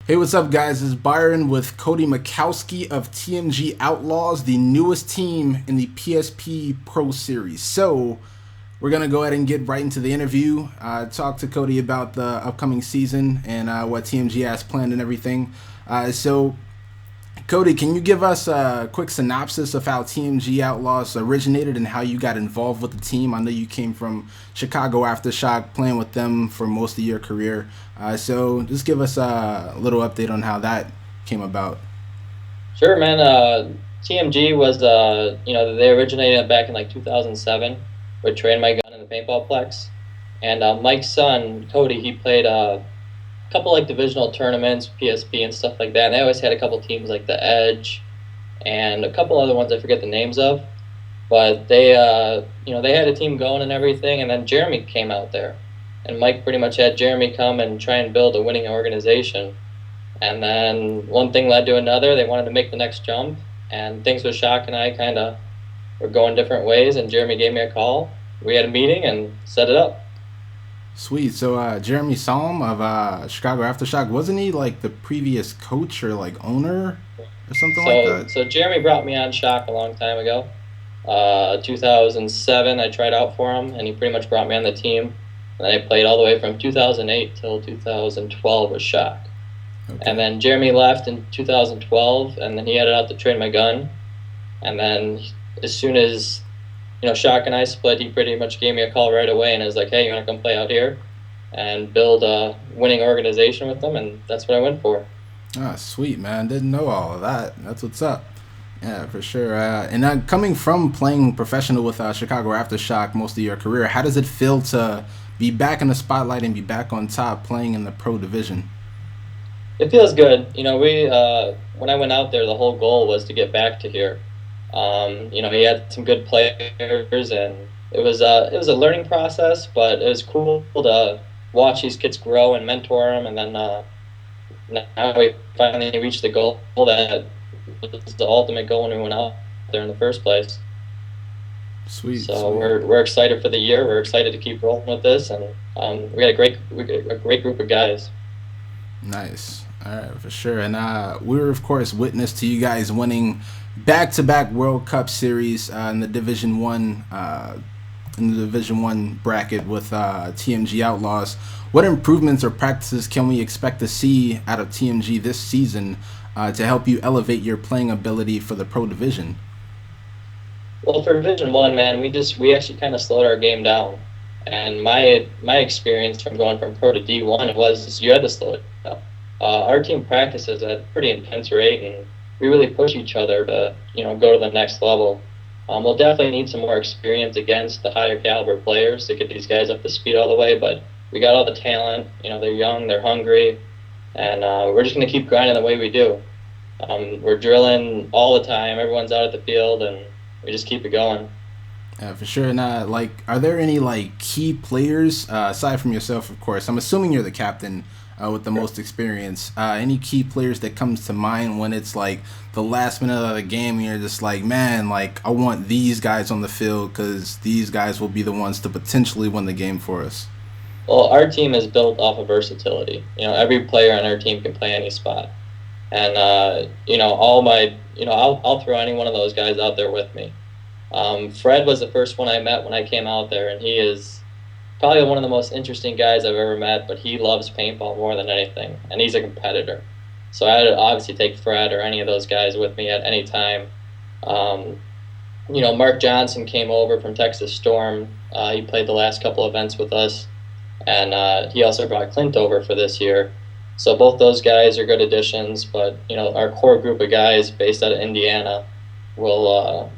Hey, what's up, guys? This is Byron with Cody Mickowski of TMG Outlaws, the newest team in the PSP Pro Series. So, we're going to go ahead and get right into the interview, talk to Cody about the upcoming season and what TMG has planned and everything. So, Cody, can you give us a quick synopsis of how TMG Outlaws originated and how you got involved with the team? I know you came from Chicago Aftershock, playing with them for most of your career. So just give us a little update on how that came about. Sure, man. TMG was, they originated back in like 2007 with Train My Gun in the Paintball Plex. And Mike's son, Cody, he played a couple like divisional tournaments, PSP and stuff like that. And they always had a couple teams like the Edge and a couple other ones I forget the names of. But they had a team going and everything. And then Jeremy came out there. And Mike pretty much had Jeremy come and try and build a winning organization. And then one thing led to another. They wanted to make the next jump, and things with Shock and I kind of were going different ways. And Jeremy gave me a call. We had a meeting and set it up. Sweet. So Jeremy Solom of Chicago Aftershock, wasn't he like the previous coach or like owner or something like So that? so Jeremy brought me on Shock a long time ago. 2007, I tried out for him, and he pretty much brought me on the team. And I played all the way from 2008 till 2012 with Shock. And Okay. then Jeremy left in 2012, and then he headed out to train my gun. And then as soon as Shock and I split, he pretty much gave me a call right away and was like, "Hey, you want to come play out here and build a winning organization with them?" And that's what I went for. Ah, sweet, man. Didn't know all of that. That's what's up. Yeah, for sure. And coming from playing professional with Chicago Aftershock most of your career, how does it feel to be back in the spotlight and be back on top playing in the pro division? It feels good. We when I went out there, the whole goal was to get back to here. He had some good players, and it was a learning process, but it was cool to watch these kids grow and mentor them, and then now we finally reached the goal that was the ultimate goal when we went out there in the first place. Sweet, So sweet. we're excited for the year. We're excited to keep rolling with this, and we got a great group of guys. Nice. All right, for sure. And we were, of course, witness to you guys winning back-to-back World Cup series in the Division One bracket with TMG Outlaws. What improvements or practices can we expect to see out of TMG this season to help you elevate your playing ability for the pro division? Well, for Division One, man, we actually kind of slowed our game down. And my experience from going from pro to D1 was you had to slow it down. Our team practices at a pretty intense rate, and we really push each other to go to the next level. We'll definitely need some more experience against the higher caliber players to get these guys up to speed all the way. But we got all the talent. They're young, they're hungry, and we're just gonna keep grinding the way we do. We're drilling all the time. Everyone's out at the field, and we just keep it going. For sure. And are there any like key players aside from yourself? Of course, I'm assuming you're the captain with the most experience. Any key players that comes to mind when it's like the last minute of the game, and you're just like, man, like I want these guys on the field because these guys will be the ones to potentially win the game for us. Well, our team is built off of versatility. Every player on our team can play any spot, and I'll throw any one of those guys out there with me. Fred was the first one I met when I came out there, and he is probably one of the most interesting guys I've ever met, but he loves paintball more than anything, and he's a competitor. So I'd obviously take Fred or any of those guys with me at any time. Um, Mark Johnson came over from Texas Storm. He played the last couple events with us, and he also brought Clint over for this year. So both those guys are good additions, but our core group of guys based out of Indiana will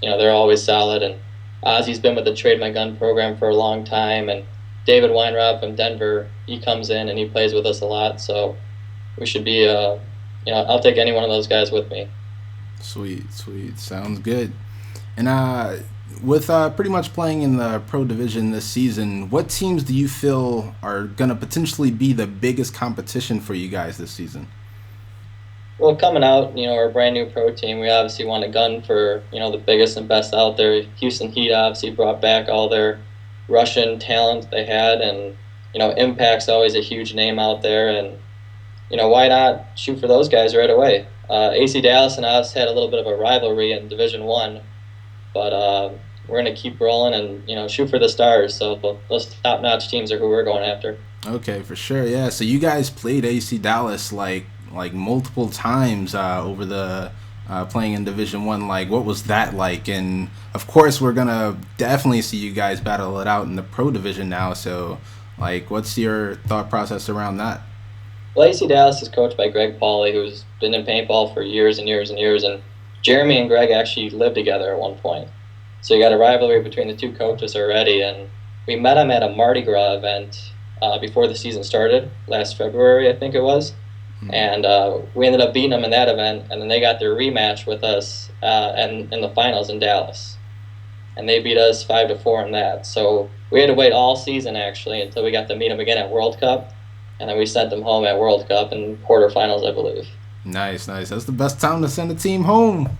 they're always solid. And Ozzy's been with the Trade My Gun program for a long time, and David Weinrob from Denver, he comes in and he plays with us a lot. So we should be, I'll take any one of those guys with me. Sweet, sweet. Sounds good. And with pretty much playing in the pro division this season, what teams do you feel are going to potentially be the biggest competition for you guys this season? Well, coming out, we're a brand new pro team. We obviously want a gun for, the biggest and best out there. Houston Heat obviously brought back all their Russian talent they had, and Impact's always a huge name out there, and why not shoot for those guys right away? AC Dallas and us had a little bit of a rivalry in Division One, but we're gonna keep rolling and shoot for the stars. So those top-notch teams are who we're going after. Okay, for sure. Yeah. So you guys played AC Dallas like multiple times over the playing in Division One. Like, what was that like? And of course, we're gonna definitely see you guys battle it out in the pro division now. So, like, what's your thought process around that? Well, AC Dallas is coached by Greg Pauly, who's been in paintball for years and years and years, and Jeremy and Greg actually lived together at one point. So you got a rivalry between the two coaches already, and we met him at a Mardi Gras event before the season started last February, I think it was, and we ended up beating them in that event, and then they got their rematch with us and in the finals in Dallas, and they beat us 5-4 in that. So we had to wait all season actually until we got to meet them again at World Cup, and then we sent them home at World Cup in quarterfinals, I believe. Nice, nice. That's the best time to send a team home.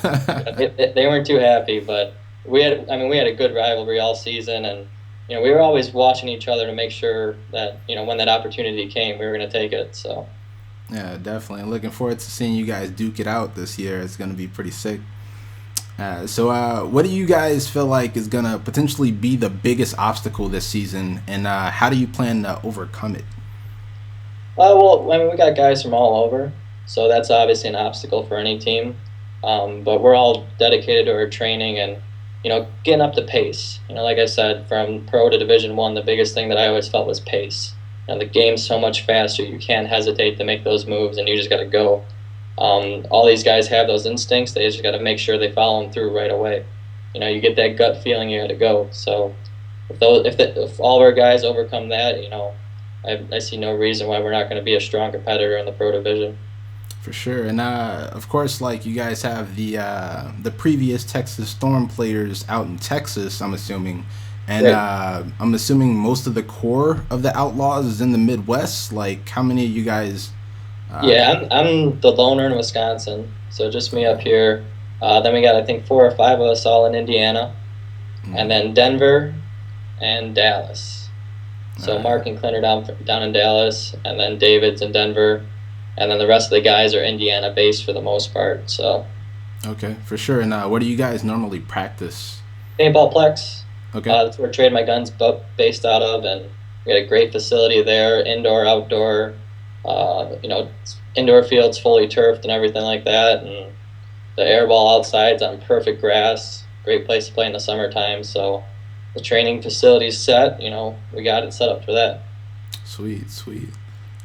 They weren't too happy, but we had a good rivalry all season, and we were always watching each other to make sure that when that opportunity came, we were going to take it. So yeah, definitely. Looking forward to seeing you guys duke it out this year. It's going to be pretty sick. So what do you guys feel like is going to potentially be the biggest obstacle this season, and how do you plan to overcome it? well, we got guys from all over, so that's obviously an obstacle for any team. But we're all dedicated to our training and getting up to pace. Like I said, from pro to Division One, the biggest thing that I always felt was pace. The game's so much faster, you can't hesitate to make those moves, and you just got to go. All these guys have those instincts. They just got to make sure they follow them through right away. You get that gut feeling, you got to go. So if all of our guys overcome that, I see no reason why we're not going to be a strong competitor in the pro division. For sure. And of course, like, you guys have the previous Texas Storm players out in Texas, I'm assuming. And I'm assuming most of the core of the Outlaws is in the Midwest. Like, how many of you guys? Yeah, I'm the loner in Wisconsin, so just me up here. Then we got, I think, 4 or 5 of us all in Indiana, and then Denver and Dallas. So Mark and Clint are down in Dallas, and then David's in Denver, and then the rest of the guys are Indiana based for the most part. So okay, for sure. And where do you guys normally practice? Paintball Plex. Okay. That's where Trade My Guns based out of, and we got a great facility there, indoor, outdoor. Indoor fields fully turfed and everything like that, and the air ball outside's on perfect grass. Great place to play in the summertime. So the training facility's set. We got it set up for that. Sweet, sweet.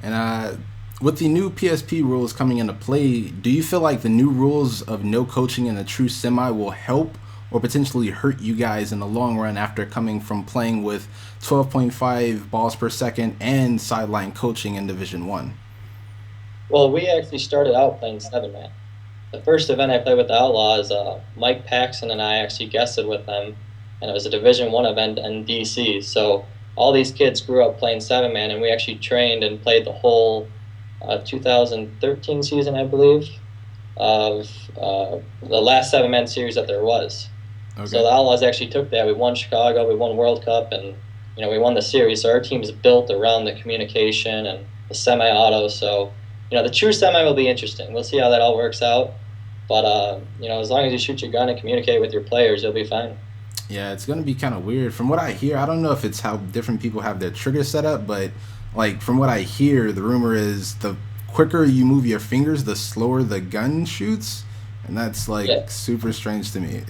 And with the new PSP rules coming into play, do you feel like the new rules of no coaching in a true semi will help or potentially hurt you guys in the long run after coming from playing with 12.5 balls per second and sideline coaching in Division 1? Well, we actually started out playing 7-man. The first event I played with the Outlaws, Mike Paxson and I actually guested with them, and it was a Division 1 event in DC. So all these kids grew up playing 7-man, and we actually trained and played the whole 2013 season, I believe, of the last 7-man series that there was. Okay. So the Outlaws actually took that. We won Chicago, we won World Cup, and we won the series. So our team's built around the communication and the semi-auto. So the true semi will be interesting. We'll see how that all works out. But as long as you shoot your gun and communicate with your players, you'll be fine. Yeah, it's gonna be kind of weird. From what I hear, I don't know if it's how different people have their trigger set up, but like from what I hear, the rumor is the quicker you move your fingers, the slower the gun shoots, and that's super strange to me.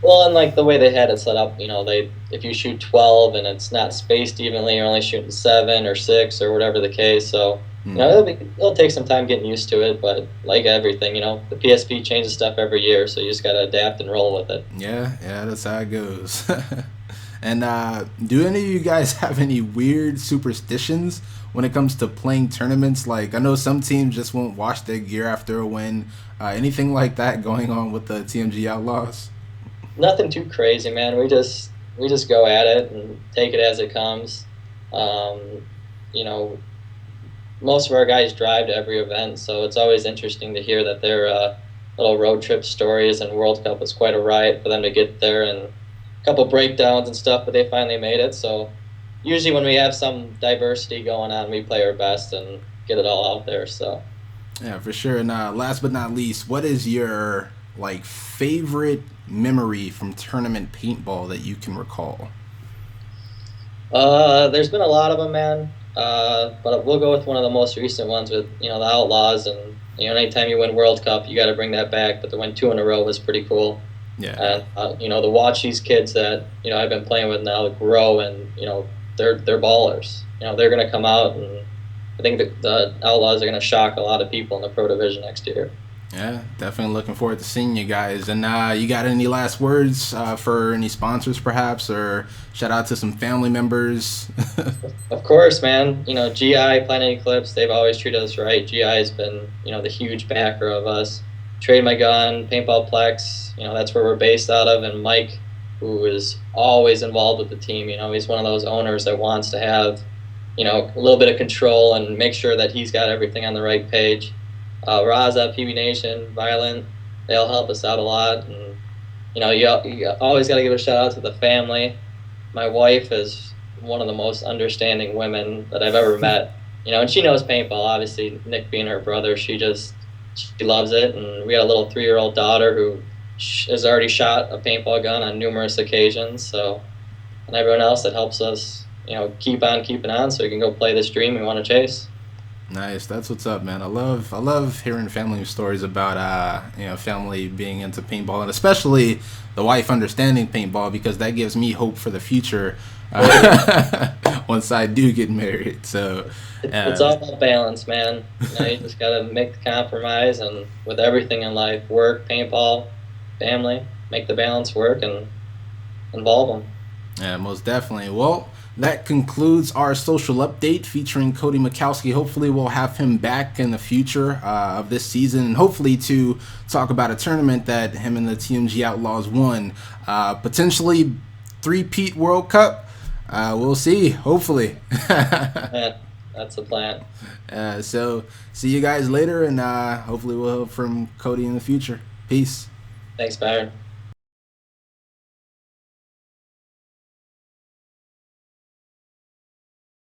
Well, and like the way they had it set up, if you shoot 12 and it's not spaced evenly, you're only shooting 7 or 6 or whatever the case. So it'll take some time getting used to it, but like everything, the PSP changes stuff every year, so you just gotta adapt and roll with it. Yeah, that's how it goes. And do any of you guys have any weird superstitions when it comes to playing tournaments? Like, I know some teams just won't wash their gear after a win. Anything like that going on with the TMG Outlaws? Nothing too crazy, man. We just go at it and take it as it comes. Most of our guys drive to every event, so it's always interesting to hear that their little road trip stories, and World Cup was quite a riot for them to get there, and a couple breakdowns and stuff, but they finally made it. So usually when we have some diversity going on, we play our best, and get it all out there. So. Yeah, for sure. And last but not least, what is your like favorite memory from tournament paintball that you can recall? There's been a lot of them, man. But we'll go with one of the most recent ones with the Outlaws, and anytime you win World Cup, you got to bring that back. But to win two in a row was pretty cool. Yeah. And to watch these kids that I've been playing with now grow, and they're ballers. They're gonna come out, and I think the Outlaws are gonna shock a lot of people in the Pro Division next year. Yeah, definitely looking forward to seeing you guys. And you got any last words for any sponsors, perhaps, or shout out to some family members? Of course, man. GI, Planet Eclipse, they've always treated us right. GI has been, the huge backer of us. Trade My Gun, Paintball Plex, that's where we're based out of. And Mike, who is always involved with the team, he's one of those owners that wants to have, a little bit of control and make sure that he's got everything on the right page. Raza, PB Nation, Violent, they all help us out a lot. And, you always got to give a shout out to the family. My wife is one of the most understanding women that I've ever met. And she knows paintball, obviously, Nick being her brother, she loves it. And we got a little 3-year-old daughter who has already shot a paintball gun on numerous occasions. So, and everyone else that helps us, keep on keeping on so we can go play this dream we want to chase. Nice, that's what's up, man. I love hearing family stories about family being into paintball, and especially the wife understanding paintball, because that gives me hope for the future once I do get married. So it's all about balance, man. You just gotta make the compromise, and with everything in life, work, paintball, family, make the balance work and involve them. Yeah, most definitely. Well, that concludes our social update featuring Cody Mickowski. Hopefully we'll have him back in the future of this season, and hopefully to talk about a tournament that him and the TMG Outlaws won. Potentially three-peat World Cup. We'll see, hopefully. Yeah, that's the plan. So see you guys later, and hopefully we'll hear from Cody in the future. Peace. Thanks, Byron.